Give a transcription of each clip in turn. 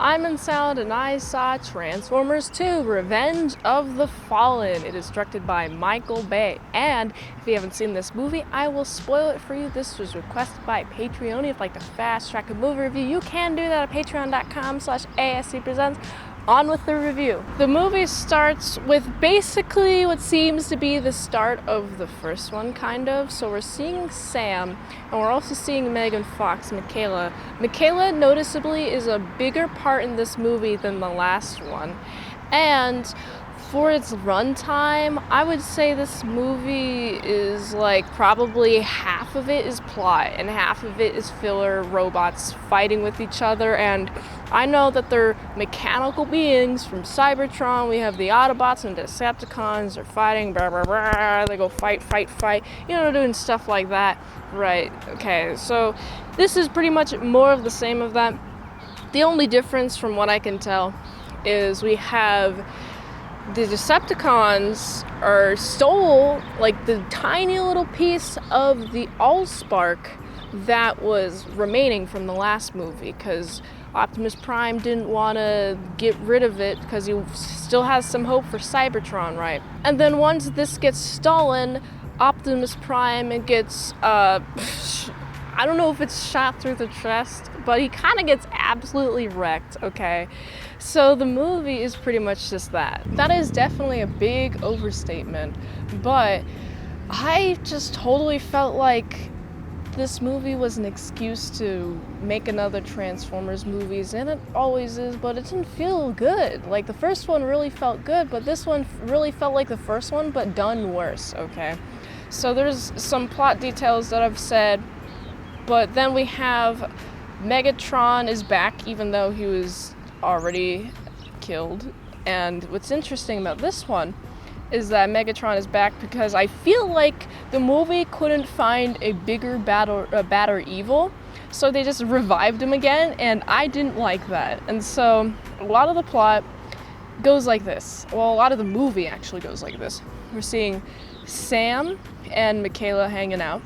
I'm in Salad and I saw Transformers 2 Revenge of the Fallen. It is directed by Michael Bay. And if you haven't seen this movie, I will spoil it for you. This was requested by Patreon. If you'd like to fast track a movie review, you can do that at patreon.com/ASEPresents. On with the review. The movie starts with basically what seems to be the start of the first one, kind of. So we're seeing Sam, and we're also seeing Megan Fox, Michaela. Michaela, noticeably, is a bigger part in this movie than the last one. And for its runtime, I would say this movie is like probably half of it is plot and half of it is filler robots fighting with each other. And I know that they're mechanical beings from Cybertron. We have the Autobots and Decepticons. They're fighting, blah, blah, blah. They go fight, you know, doing stuff like that. Right, okay, so this is pretty much more of the same of that. The only difference from what I can tell is we have the Decepticons stole like the tiny little piece of the Allspark that was remaining from the last movie, because Optimus Prime didn't want to get rid of it because he still has some hope for Cybertron, right? And then once this gets stolen, Optimus Prime gets, I don't know if it's shot through the chest, but he kind of gets absolutely wrecked, okay? So the movie is pretty much just that. That is definitely a big overstatement, but I just totally felt like this movie was an excuse to make another Transformers movies, and it always is, but it didn't feel good. Like, the first one really felt good, but this one really felt like the first one, but done worse, okay? So there's some plot details that I've said, but then we have Megatron is back, even though he was already killed. And what's interesting about this one is that Megatron is back because I feel like the movie couldn't find a bigger badder evil, so they just revived him again, and I didn't like that. And so a lot of the plot goes like this. Well, a lot of the movie actually goes like this. We're seeing Sam and Michaela hanging out.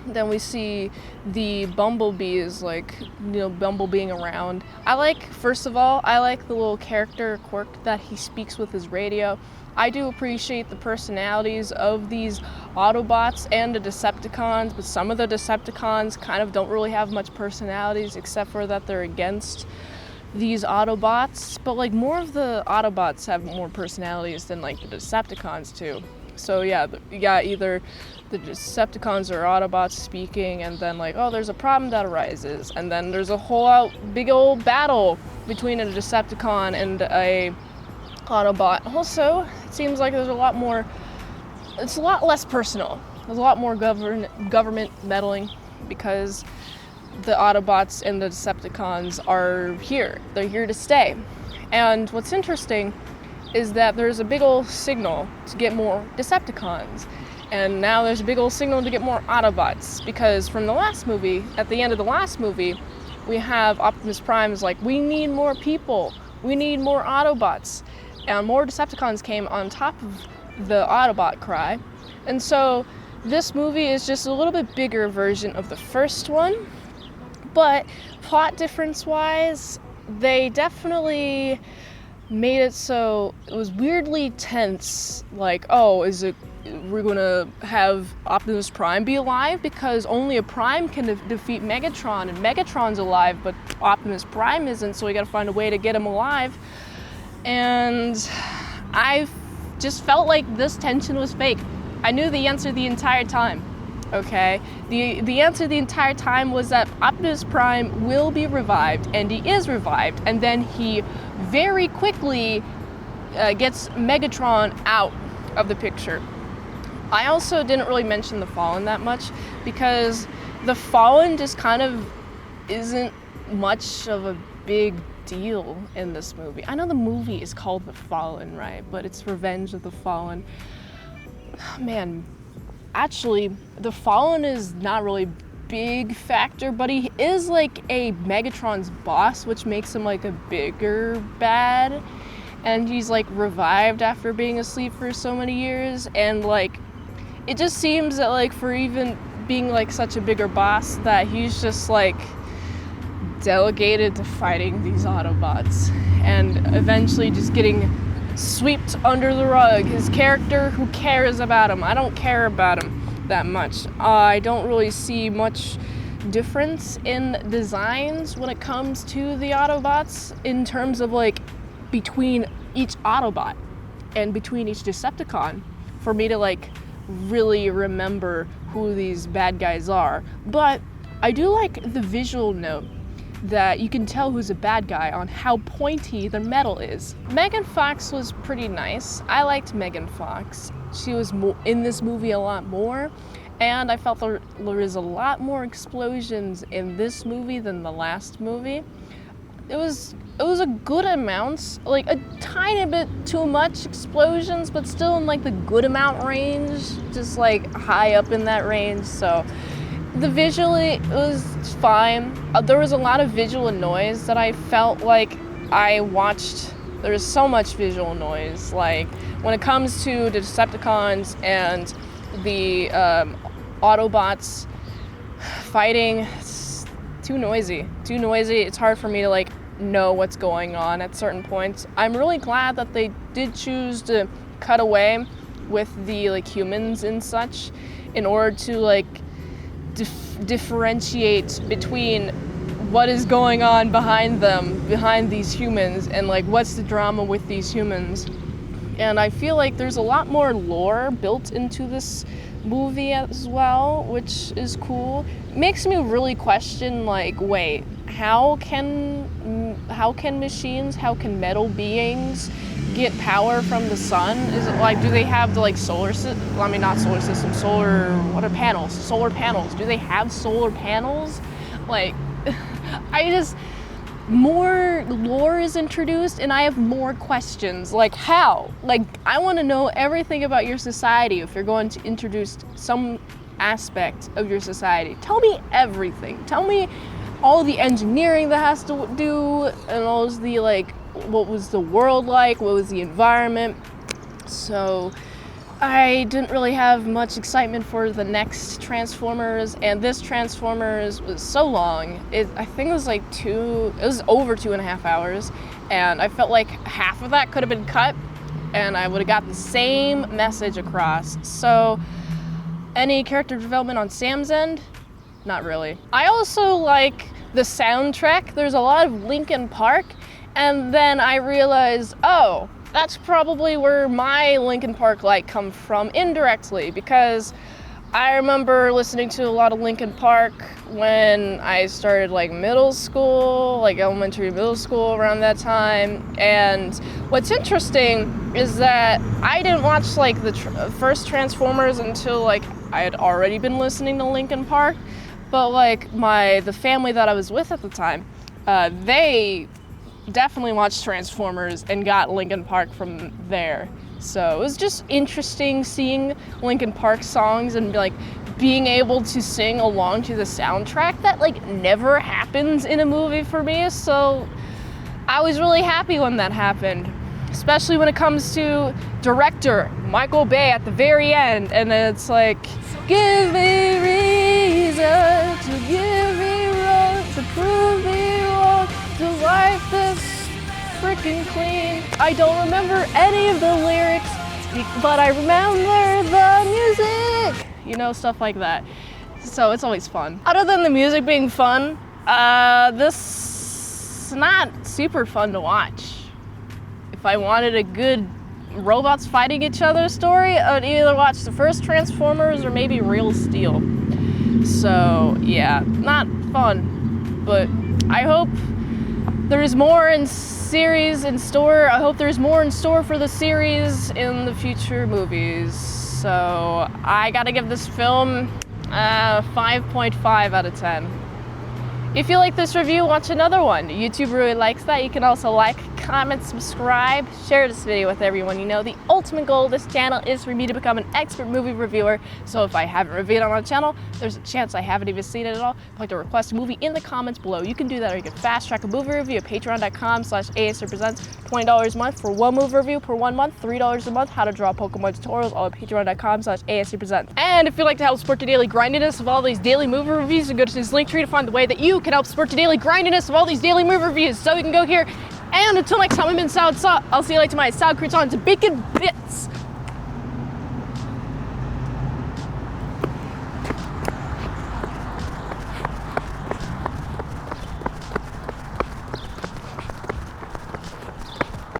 Then we see the Bumblebees, like, you know, bumblebeing around. First of all, I like the little character quirk that he speaks with his radio. I do appreciate the personalities of these Autobots and the Decepticons, but some of the Decepticons kind of don't really have much personalities except for that they're against these Autobots. But, like, more of the Autobots have more personalities than, like, the Decepticons, too. So, yeah, either the Decepticons or Autobots speaking, and then like, oh, there's a problem that arises, and then there's a whole big old battle between a Decepticon and a Autobot. Also, it seems like it's a lot less personal. There's a lot more government meddling because the Autobots and the Decepticons are here. They're here to stay. And what's interesting is that there's a big old signal to get more Decepticons. And now there's a big old signal to get more Autobots, because from the last movie, at the end of the last movie, we have Optimus Prime is like, we need more people, we need more Autobots. And more Decepticons came on top of the Autobot cry. And so this movie is just a little bit bigger version of the first one, but plot difference-wise, they definitely made it so it was weirdly tense, like, oh, we're gonna have Optimus Prime be alive because only a Prime can defeat Megatron, and Megatron's alive, but Optimus Prime isn't, so we gotta find a way to get him alive. And I just felt like this tension was fake. I knew the answer the entire time, okay? The answer the entire time was that Optimus Prime will be revived, and he is revived, and then he very quickly gets Megatron out of the picture. I also didn't really mention the Fallen that much because the Fallen just kind of isn't much of a big deal in this movie. I know the movie is called The Fallen, right? But it's Revenge of the Fallen. Man, actually, the Fallen is not really a big factor, but he is like a Megatron's boss, which makes him like a bigger bad. And he's like revived after being asleep for so many years, and like it just seems that like for even being like such a bigger boss that he's just like delegated to fighting these Autobots and eventually just getting swept under the rug. His character, who cares about him? I don't care about him that much. I don't really see much difference in designs when it comes to the Autobots in terms of like between each Autobot and between each Decepticon for me to like really remember who these bad guys are. But I do like the visual note that you can tell who's a bad guy on how pointy their metal is. Megan Fox was pretty nice. I liked Megan Fox. She was in this movie a lot more, and I felt there was a lot more explosions in this movie than the last movie. It was a good amount, like a tiny bit too much explosions, but still in like the good amount range, just like high up in that range. So the visually it was fine. There was a lot of visual noise that I felt like I watched. There was so much visual noise, like when it comes to the Decepticons and the Autobots fighting. It's too noisy. It's hard for me to like know what's going on at certain points. I'm really glad that they did choose to cut away with the like humans and such in order to like differentiate between what is going on behind these humans, and like what's the drama with these humans. And I feel like there's a lot more lore built into this movie as well, which is cool. Makes me really question, like, wait, how can machines, how can metal beings get power from the sun? Is it like, do they have the like solar panels? Do they have solar panels? Like, more lore is introduced and I have more questions. Like, how? Like, I want to know everything about your society if you're going to introduce some aspect of your society. Tell me everything. Tell me all the engineering that has to do, and all the like, what was the world like? What was the environment? So I didn't really have much excitement for the next Transformers, and this Transformers was so long. I think it was like it was over 2.5 hours, and I felt like half of that could have been cut, and I would have got the same message across. So, any character development on Sam's end? Not really. I also like the soundtrack. There's a lot of Linkin Park, and then I realized, oh, that's probably where my Linkin Park like come from indirectly, because I remember listening to a lot of Linkin Park when I started like middle school, like elementary, middle school, around that time. And what's interesting is that I didn't watch like the first Transformers until like I had already been listening to Linkin Park, but like the family that I was with at the time, they definitely watched Transformers and got Linkin Park from there. So it was just interesting seeing Linkin Park songs and like being able to sing along to the soundtrack. That like never happens in a movie for me. So I was really happy when that happened, especially when it comes to director Michael Bay at the very end, and it's like, give me reason to give me wrong, to prove me wrong, to wipe this freaking clean. I don't remember any of the lyrics, but I remember the music, you know, stuff like that. So it's always fun. Other than the music being fun, this is not super fun to watch. If I wanted a good robots fighting each other story, I would either watch the first Transformers or maybe Real Steel. So yeah, not fun, but I hope there's more in series in store. I hope there's more in store for the series in the future movies. So I gotta give this film 5.5 out of 10. If you like this review, watch another one. YouTube really likes that. You can also like, comment, subscribe, share this video with everyone you know. The ultimate goal of this channel is for me to become an expert movie reviewer. So if I haven't reviewed on my channel, there's a chance I haven't even seen it at all. If you'd like to request a movie in the comments below, you can do that, or you can fast track a movie review at patreon.com/ASEPresents. $20 a month for one movie review per 1 month, $3 a month, how to draw Pokemon tutorials, all at patreon.com/ASEPresents. And if you'd like to help support the daily grindiness of all these daily movie reviews, you can go to this link tree to find the way that you can help support the daily grindiness of all these daily movie reviews. So you can go here. And until next time, I'm in Salad. I'll see you later. My salad croutons, bacon bits.